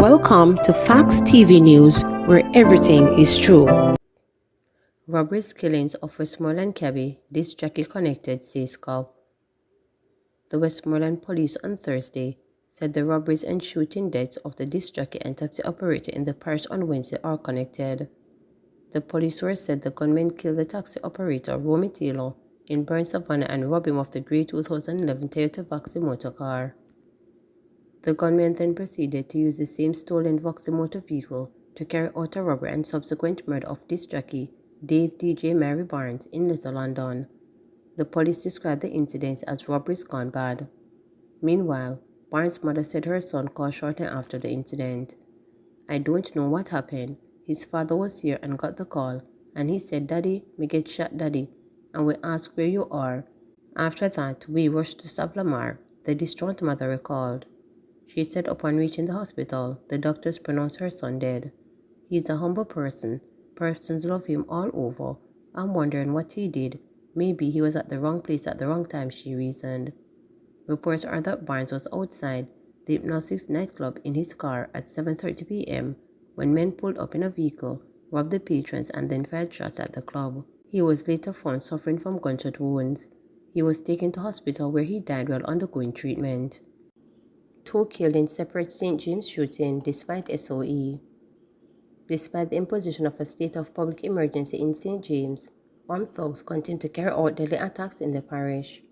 Welcome to Facts TV News, where everything is true. Robberies, killings of Westmoreland cabbie, disc jockey connected, says cop. The Westmoreland police on Thursday said the robberies and shooting deaths of the disc jockey and taxi operator in the parish on Wednesday are connected. The police source said the gunmen killed the taxi operator, Romy Taylor, in Burn Savannah and robbed him of the grey 2011 Toyota Vaxi motor car. The gunmen then proceeded to use the same stolen Voxy motor vehicle to carry out a robbery and subsequent murder of disc jockey Dave DJ Mary Barnes in Little London. The police described the incidents as robberies gone bad. Meanwhile, Barnes' mother said her son called shortly after the incident. "I don't know what happened. His father was here and got the call, and he said, 'Daddy, me get shot, Daddy,' and we asked where you are. After that, we rushed to Savlamar," the distraught mother recalled. She said upon reaching the hospital, the doctors pronounced her son dead. "He's a humble person. Persons love him all over. I'm wondering what he did. Maybe he was at the wrong place at the wrong time," she reasoned. Reports are that Barnes was outside the Hypnosis nightclub in his car at 7:30 p.m. when men pulled up in a vehicle, robbed the patrons, and then fired shots at the club. He was later found suffering from gunshot wounds. He was taken to hospital where he died while undergoing treatment. 2 killed in separate St. James shooting despite SOE. Despite the imposition of a state of public emergency in St. James, armed thugs continue to carry out deadly attacks in the parish.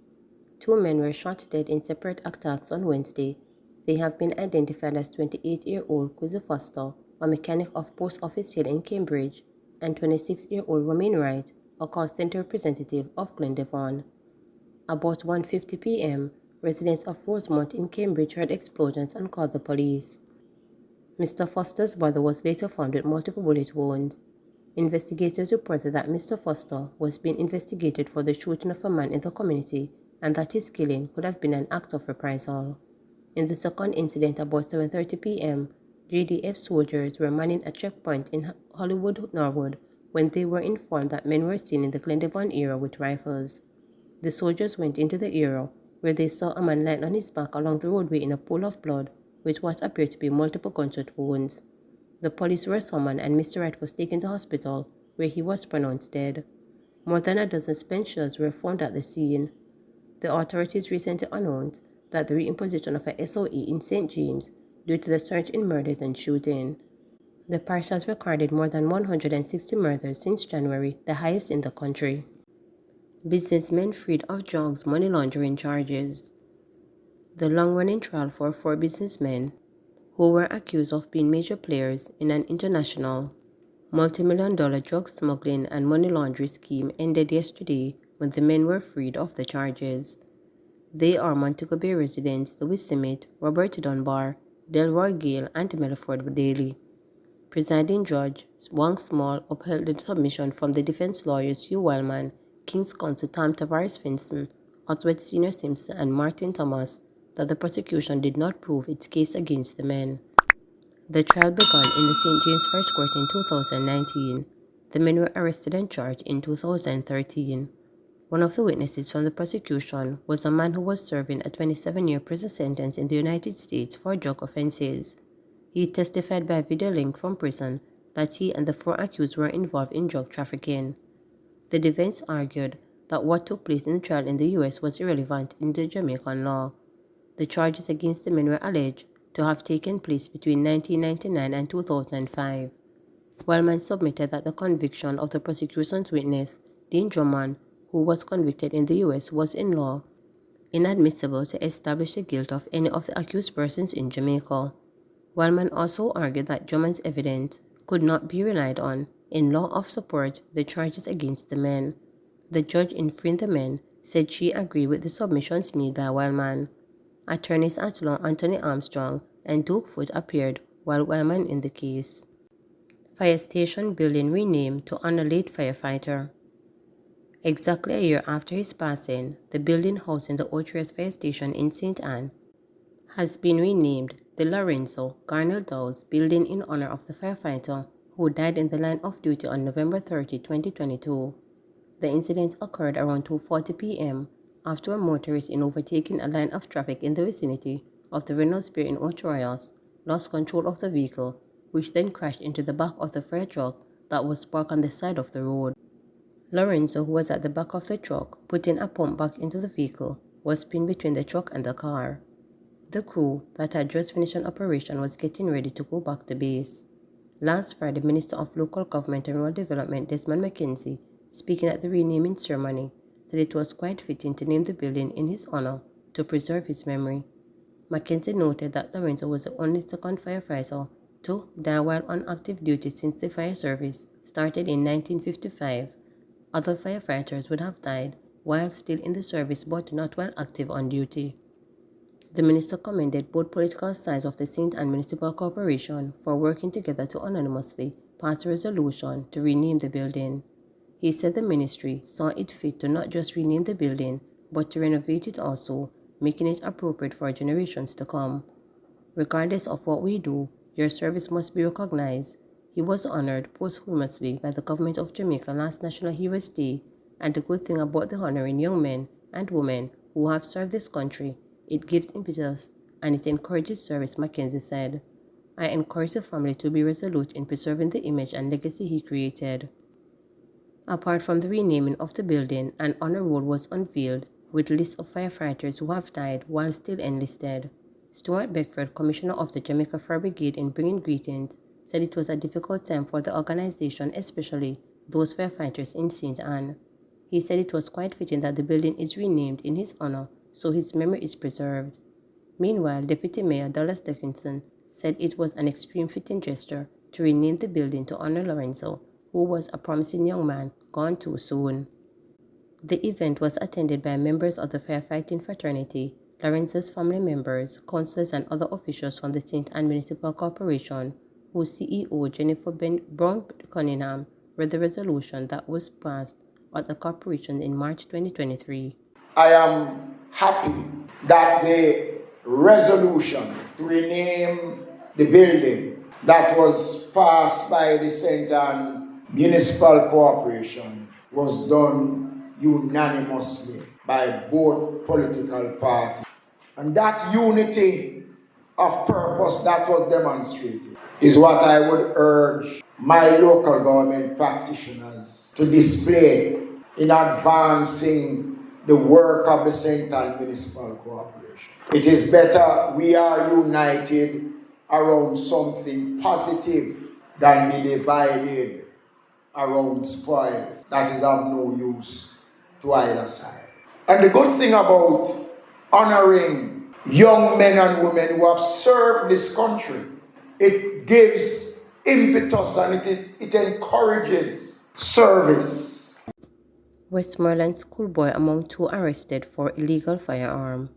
2 men were shot dead in separate attacks on Wednesday. They have been identified as 28-year-old Quizzy Foster, a mechanic of Post Office Hill in Cambridge, and 26-year-old Romaine Wright, a call center representative of Glendevon. About 1:50 p.m., residents of Rosemont in Cambridge heard explosions and called the police. Mr. Foster's brother was later found with multiple bullet wounds. Investigators reported that Mr. Foster was being investigated for the shooting of a man in the community and that his killing could have been an act of reprisal. In the second incident about 7:30 p.m., JDF soldiers were manning a checkpoint in Hollywood Norwood when they were informed that men were seen in the Glendevon area with rifles. The soldiers went into the area where they saw a man lying on his back along the roadway in a pool of blood with what appeared to be multiple gunshot wounds. The police were summoned and Mr. Wright was taken to hospital where he was pronounced dead. More than a dozen spent shells were found at the scene. The authorities recently announced that the reimposition of a SOE in St. James due to the surge in murders and shooting. The parish has recorded more than 160 murders since January, the highest in the country. Businessmen freed of drugs money laundering charges. The long-running trial for 4 businessmen who were accused of being major players in an international multi-million-dollar drug smuggling and money laundering scheme ended yesterday when the men were freed of the charges. They are Montego Bay residents Louis Simmet, Robert Dunbar, Delroy Gale, and Melford Daly. Presiding Judge Wang Small upheld the submission from the defense lawyers Hugh Wildman, King's Counsel Tom Tavares Finson, Otwet Senior Simpson, and Martin Thomas that the prosecution did not prove its case against the men. The trial began in the St. James Parish Court in 2019. The men were arrested and charged in 2013. One of the witnesses from the prosecution was a man who was serving a 27-year prison sentence in the United States for drug offenses. He testified by video link from prison that he and the 4 accused were involved in drug trafficking. The defense argued that what took place in the trial in the U.S. was irrelevant in the Jamaican law. The charges against the men were alleged to have taken place between 1999 and 2005. Wellman submitted that the conviction of the prosecution's witness, Dean Drummond, who was convicted in the U.S., was in law inadmissible to establish the guilt of any of the accused persons in Jamaica. Wellman also argued that Drummond's evidence could not be relied on in law of support the charges against the men. The judge in freeing the men said she agreed with the submissions made by Wellman. Attorneys at law Anthony Armstrong and Duke Foote appeared while Wellman in the case. Fire station building renamed to honor late firefighter. Exactly a year after his passing, the building housing the Otrias Fire Station in St. Anne has been renamed the Lorenzo Garnell Dowds Building in honor of the firefighter who died in the line of duty on November 30, 2022. The incident occurred around 2:40 p.m. after a motorist in overtaking a line of traffic in the vicinity of the Reynolds Pier in Ocho Rios lost control of the vehicle, which then crashed into the back of the fire truck that was parked on the side of the road. Lorenzo, who was at the back of the truck, putting a pump back into the vehicle, was pinned between the truck and the car. The crew that had just finished an operation was getting ready to go back to base. Last Friday, Minister of Local Government and Rural Development Desmond McKenzie, speaking at the renaming ceremony, said it was quite fitting to name the building in his honor to preserve his memory. McKenzie noted that Lorenzo was the only second firefighter to die while on active duty since the fire service started in 1955. Other firefighters would have died while still in the service but not while active on duty. The minister commended both political sides of the St. Anne Municipal Corporation for working together to unanimously pass a resolution to rename the building. He said the ministry saw it fit to not just rename the building, but to renovate it also, making it appropriate for generations to come. Regardless of what we do, your service must be recognized. He was honored posthumously by the government of Jamaica last National Heroes Day, and the good thing about the honoring young men and women who have served this country, it gives impetus and it encourages service, McKenzie said. I encourage the family to be resolute in preserving the image and legacy he created. Apart from the renaming of the building, an honor roll was unveiled with lists of firefighters who have died while still enlisted. Stuart Beckford, Commissioner of the Jamaica Fire Brigade, in bringing greetings, said it was a difficult time for the organization, especially those firefighters in St. Anne. He said it was quite fitting that the building is renamed in his honor, so his memory is preserved. Meanwhile, Deputy Mayor Dallas Dickinson said it was an extreme fitting gesture to rename the building to honor Lorenzo, who was a promising young man gone too soon. The event was attended by members of the firefighting fraternity, Lorenzo's family members, councillors, and other officials from the St. Anne Municipal Corporation, whose CEO Jennifer Brown Cunningham read the resolution that was passed at the corporation in March 2023. I am happy that the resolution to rename the building that was passed by the St. Anne Municipal Corporation was done unanimously by both political parties. And that unity of purpose that was demonstrated is what I would urge my local government practitioners to display in advancing the work of the St. Anne Municipal Corporation. It is better we are united around something positive than be divided around spoil that is of no use to either side. And the good thing about honoring young men and women who have served this country, it gives impetus and it encourages service. Westmoreland schoolboy among two arrested for illegal firearm.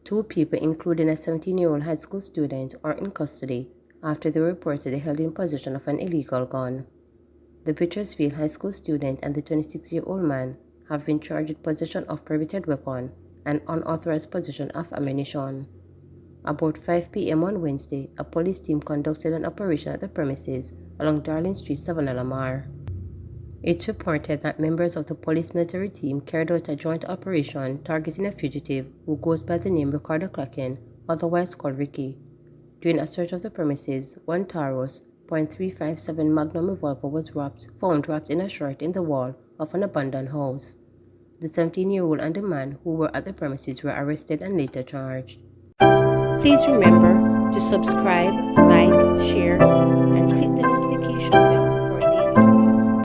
Two people, including a 17-year-old high school student, are in custody after they reported they held in possession of an illegal gun. The Petersfield high school student and the 26-year-old man have been charged with possession of prohibited weapon and unauthorized possession of ammunition. About 5 p.m. on Wednesday, a police team conducted an operation at the premises along Darling Street, Savannah, Lamar. It's reported that members of the police military team carried out a joint operation targeting a fugitive who goes by the name Ricardo Clacken, otherwise called Ricky. During a search of the premises, one Taurus .357 Magnum revolver was found wrapped in a shirt in the wall of an abandoned house. The 17-year-old and the man who were at the premises were arrested and later charged. Please remember to subscribe, like, share, and